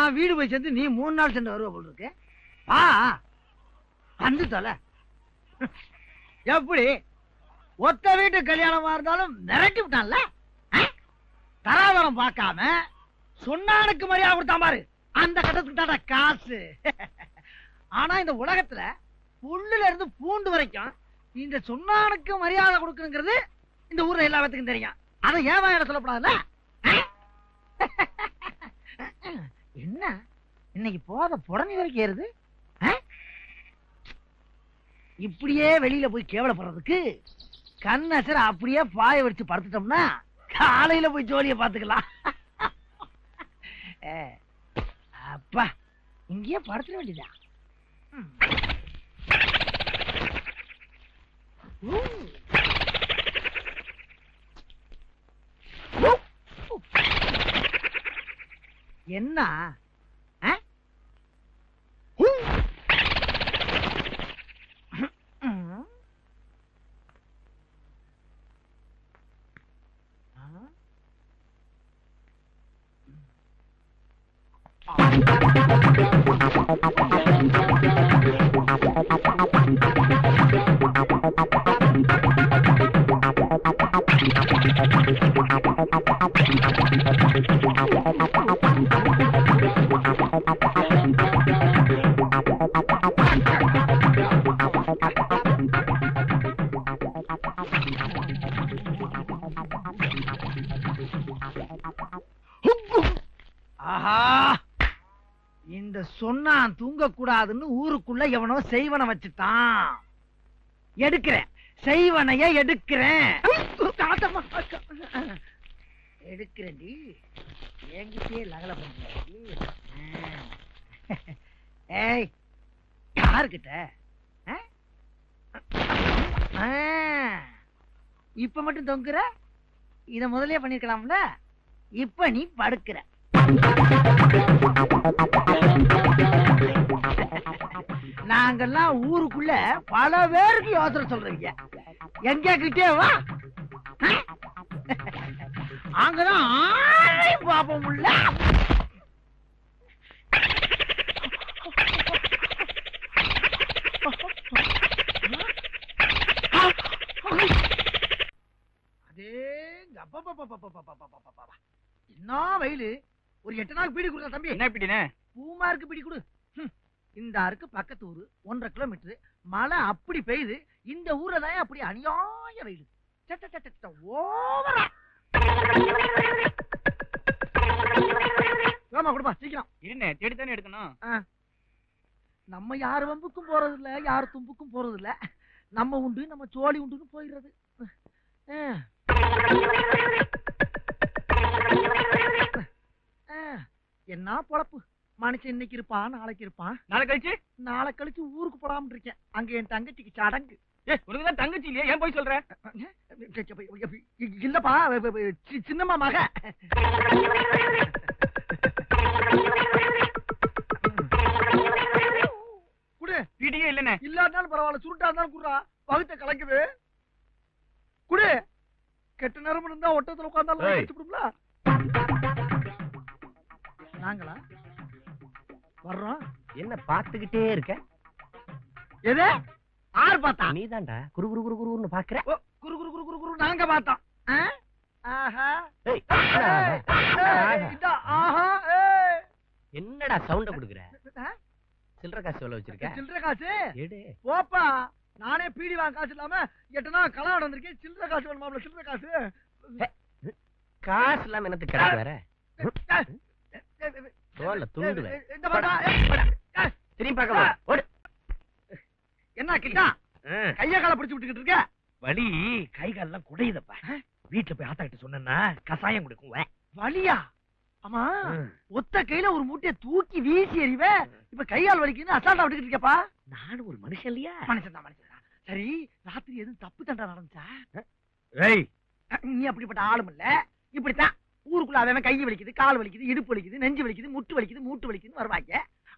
நான் வீடு போய் சேர்ந்து நீ 3 நாள் சென்று வருவ போல் இருக்கு. வா வந்து தொலை. எப்படி ஒத்த வீட்டு கல்யாணமா இருந்தாலும் மிரட்டி விட்டான்ல. தராதரம் பார்க்காம சொன்னானுக்கு மரியாதை கொடுத்தான் பாரு. அந்த கட்டத்துக்கு தான காசு. ஆனா இந்த உலகத்துல புல்லுல இருந்து பூண்டு வரைக்கும் இந்த சொன்னானுக்கு மரியாதை கொடுக்குங்கிறது இந்த ஊர்ல எல்லாத்துக்கும் தெரியும். அதை ஏன் இடம் சொல்லப்படாதுல்ல. என்ன இன்னைக்கு போத புடனி வரைக்கும் ஏறுது. இப்படியே வெளியில போய் கேவலப்படுறதுக்கு கண்ணசர அப்படியே பாய வச்சு படுத்துட்டோம்னா காலையில போய் ஜோலிய பாத்துக்கலாம். அப்பா இங்கேயே படுத்துட வேண்டியதா. என்ன இந்த சொன்னான் தூங்க கூடாதுன்னு ஊருக்குள்ள எவனோ செய்வன வச்சுட்டான். எடுக்கிறேன் செய்வனைய எடுக்கிறேன். எடுக்கிறேன்டி என்கிட்டே லகல பண்ணி. ஏய் யாருக்கிட்ட இப்ப மட்டும் தொங்குற? இத முதலே பண்ணிருக்கலாம்ல. இப்ப நீ படுக்கிற. நாங்கெல்லாம் ஊருக்குள்ள பல பேருக்கு யோசனை சொல்றீங்க. எங்க கிட்டே வா. அங்கதான் ஆளையும் பாப்போம். உள்ள என்ன வெயிலு. ஒரு 8 நாள் பீடி கொடுத்தா தம்பி. என்ன பீடினே? பூமாருக்கு பீடி கொடு. இந்த அருக்கு பக்கத்து ஊரு 1.5 கிலோமீட்டர். மழை அப்படி பெய்யுது. இந்த ஊர்ல தான் அப்படி அநியாய வெயிலு. ஓவரா கொடுப்பா சீக்கிரம். இருந்தே தேடித்தானே எடுக்கணும். நம்ம யாரு வம்புக்கும் போறது இல்ல, யாரு தும்புக்கும் போறது இல்ல. நம்ம உண்டு நம்ம சோழி உண்டுன்னு போயிடுறது. என்ன பொழப்பு. மனுஷன் இன்னைக்கு இருப்பான், நாளைக்கு இருப்பான். நாளை கழிச்சு ஊருக்கு போடாம இருக்கேன். அங்க என் தங்கச்சிக்கு சடங்கு. உனக்குதான் தங்கச்சி இல்லையா? ஏன் போய் சொல்ற? இல்லப்பா சின்னம்மா மக. குடு. வீடியே இல்லனே. இல்லாட்டாலும் பரவாயில்ல, சுருட்டா இருந்தாலும் குடுறா. வகுத்த கலக்குது. குடு. கெட்ட நேரம் இருந்தா ஒட்டத்துல உட்கார்ந்தாலும் வச்சுடும்ல. நாங்களா வர்றோம். என்ன பாத்துக்கிட்டே இருக்க? எது? ஆறு பார்த்தா? நீதான்டா குரு குரு குரு குருன்னு பாக்குற. குரு குரு குரு குரு குரு நாங்க பார்த்தோம். என்னடா சவுண்ட குடுக்குற? சில்லற காசு எவ்வளவு வச்சிருக்க? சில்லற காசு எடு போப்பா. நானே பீடி வாங்க காசு இல்லாம 8 நாள் கலாட வந்திருக்கேன். சில்லற காசு வேணுமாப்ல? சில்லற காசு காசு இல்லாம என்னத்துக்கு கிடக்கு வேற? என்ன கிட்டா கைய கால பிடிச்சு விட்டுக்கிட்டு இருக்க? வலி கை காலெல்லாம் குடையுதப்பா. வீட்டுல போய் ஆத்தா கிட்ட சொன்னா கசாயம் கொடுக்கும். வலியா? ஆமா ஒத்த கையில ஒரு மூட்டையை தூக்கி வீசி எறிவே. இப்ப கையால் வலிக்குன்னு அசால்ட்டா விட்டுக்கிட்டு இருக்கப்பா. நானும் ஒரு மனுஷன் இல்லையா? மனுஷன் தான் மனுஷன் தான். சரி ராத்திரி எதுவும் தப்பு தண்டா நடந்துச்சா? நீ அப்படிப்பட்ட ஆளும் இல்ல. இப்படித்தான் ஊருக்குள்ள அவன் கை வலிக்குது, கால் வலிக்குது, இடுப்பு வலிக்குது, நெஞ்சு வலிக்குது, முட்டு வலிக்குது, மூட்டு வலிக்குதுன்னு வருவாங்க.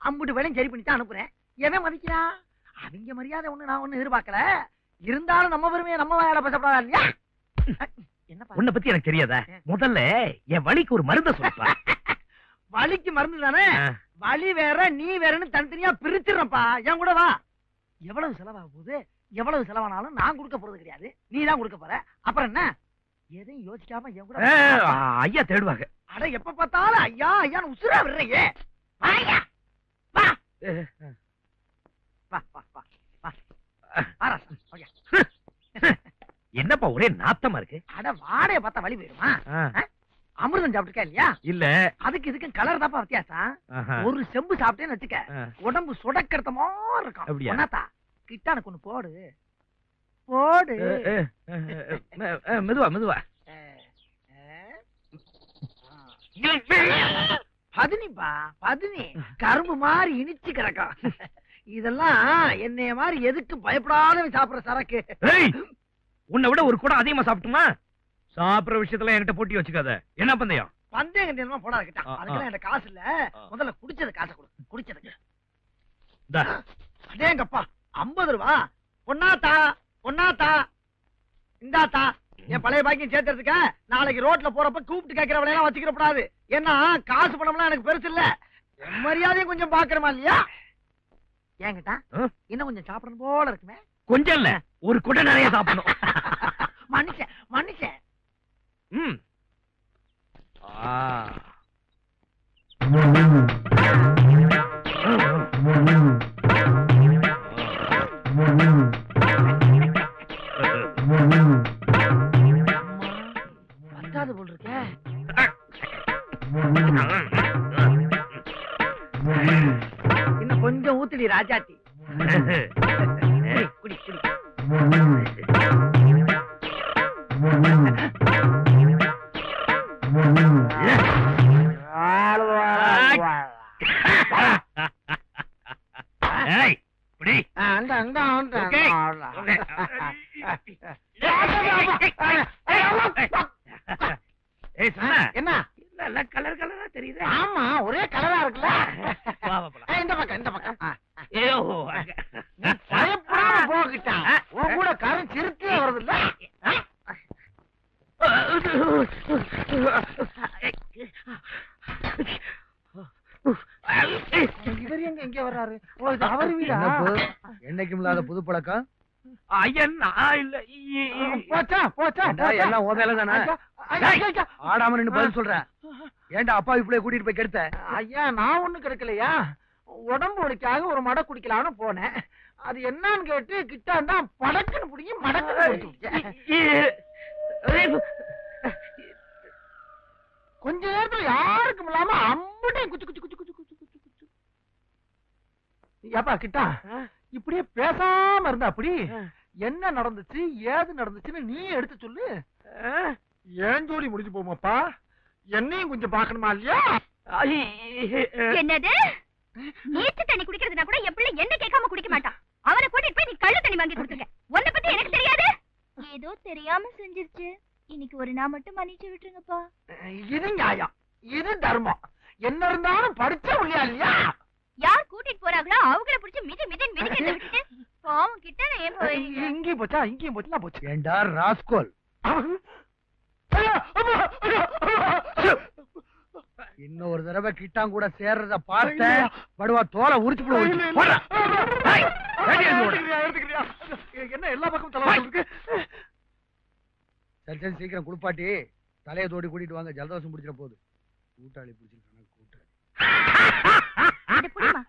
அம்புட்டு வேலையும் சரி பண்ணி தான் அனுப்புறேன். எவன் மதிக்கிறான்? அவங்க மரியாதை ஒண்ணு நான் ஒண்ணு எதிர்பார்க்கல. இருந்தாலும் நம்ம பெருமையை நம்ம வேலை பேசப்படாதா இல்லையா? உன்னை பத்தி எனக்கு தெரியாதா? முதல்ல என் வலிக்கு ஒரு மருந்த சொல்லுப்பா. வலிக்கு மருந்து தானே, வலி வேற நீ வேறன்னு தனித்தனியா பிரிச்சிடறப்பா. என் கூட வா. எவ்வளவு செலவாக போகுது, எவ்வளவு செலவானாலும் நான் கொடுக்க போறது கிடையாது, நீ தான் கொடுக்க போற. அப்புறம் என்ன, எதையும் யோசிக்காம என் கூட ஐயா தேடுவாங்க. அட எப்ப பார்த்தாலும் ஐயா ஐயான்னு உசுரா விடுறீங்க. ஐயா வா வா வா வா வா. என்னப்பா ஒரே நாத்தமா இருக்கு? அட வாடைய பார்த்தா வலி போயிருமா? அமிர்தம் சாப்பிட்டுருக்கா இல்லையா? இல்ல. அதுக்கு இதுக்கு கலர் தாப்பா வித்தியாசம். ஒரு செம்பு சாப்பிட்டேன்னு வச்சுக்க, உடம்பு சுடக்கிறத மாதிரி இருக்கும். என்னத்தா கிட்டானுக்கு ஒண்ணு போடு போடு. மெதுவா மெதுவா. பதினிப்பா பதினி, கரும்பு மாதிரி இனிச்சு கிடக்கும். இதெல்லாம் என்னைய மாதிரி எதுக்கு பயப்படாத சாப்பிடுற சரக்கு. உன்னை விட ஒரு கூட அதிகமா சாப்பிட்டுமா? சாப்பிடுற விஷயத்துல என்கிட்ட போட்டி வச்சுக்காத. என்ன பந்தயம்? பந்தயம் கண்டியமா போடா கிட்டான். அதுக்கெல்லாம் என்கிட்ட காசு இல்ல. முதல்ல குடிச்சது காசை கொடு. குடிச்சதுக்கு அடேங்கப்பா 50 ரூபா. பொன்னாத்தா பொன்னாத்தா இந்தாத்தா. என் பழைய பாக்கியம் சேர்த்துறதுக்க நாளைக்கு ரோட்ல போறப்ப கூப்பிட்டு கேட்கிறவளை எல்லாம் வச்சுக்கிற கூடாது. ஏன்னா காசு பணம்லாம் எனக்கு பெருசு இல்ல. மரியாதையும் கொஞ்சம் பாக்குறமா இல்லையா? ஏங்கிட்டா இன்னும் கொஞ்சம் சாப்பிடணும் போல இருக்குமே. கொஞ்சம் இல்ல, ஒரு குடை நிறைய சாப்பிடணும். மனுஷன் மனுஷன். பத்தாது போல் இருக்க. இன்னும் கொஞ்சம் ஊத்துடி ராஜாத்தி. குடி குடி. என்ன கலர் கலரா தெரியுது? ஆமா ஒரே கலரா இருக்குல்ல. இந்த பக்கம் இந்த பக்கம். போகிட்டான் உன் கூட கரும் சிறுத்தே வருது இல்ல. இவர் எங்க எங்க வர்றாரு? அவர் வீடா? என்னைக்கும் இல்லாத புது பழக்கம். போச்சா போச்சா எல்லாம் ஓதையில தானே. ஆடாம நின்னு பதில் சொல்றேன். ஏன்டா அப்பா இப்படியே கூட்டிட்டு போய் கெடுத்த? ஐயா நான் ஒண்ணு கிடைக்கலையா, உடம்பு வலிக்காக ஒரு மடை குடிக்கலாம்னு போனேன். அது என்னன்னு கேட்டு கிட்டாண்டா படக்குன்னு பிடிக்கி மடக்குன்னு. கொஞ்ச நேரத்துல யாருக்கும் இல்லாம அம்புட்டையும் குச்சு குச்சு குச்சு குச்சு குச்சு குச்சு குச்சு. ஏப்பா கிட்டா இப்படியே பேசாம இருந்தா அப்படி என்ன நடந்துச்சு ஏது நடந்துச்சுன்னு நீ எடுத்து சொல்லு. ஏன் ஜோலி முடிஞ்சு போமாப்பா, என்னையும் கொஞ்சம் பாக்கணுமா இல்லையா? என்னது நீச்ச தண்ணி குடிக்கிறதுனா கூட எப்படி என்ன கேட்காம குடிக்க மாட்டான். அவனை கூட்டிட்டு போய் நீ கள்ளு தண்ணி வாங்கி கொடுத்துருக்க. உன்னை பத்தி எனக்கு தெரியாது. ஏதோ தெரியாம செஞ்சிருச்சு. இன்னைக்கு ஒரு நாள் மட்டும் மன்னிச்சு விட்டுருங்கப்பா. இது நியாயம், இது தர்மம். என்ன இருந்தாலும் படிச்ச இல்லையா இல்லையா? யார் கூட்டிட்டு போறாங்களோ அவங்கள பிடிச்சி மிதி மிதி மிதிக்கிறத விட்டுட்டு பாவம் கிட்ட ஏன் போறீங்க? இங்கேயும் போச்சா இங்கேயும் போச்சுலாம் போச்சு. ஏண்டா ராஸ்கோல், இன்னொரு தடவை கிட்டான் கூட சேர்றத பார்த்த படுவா தோலை உரிச்சு போடுவா. என்ன எல்லா பக்கம் தலை இருக்கு? சரி சரி சீக்கிரம் குளிப்பாட்டி தலையை தோடி கூட்டிட்டு வாங்க, ஜலதோஷம் பிடிச்சிட போகுது. கூட்டாளி பிடிச்சிருக்காங்க கூட்டாளி. இது புடிமா?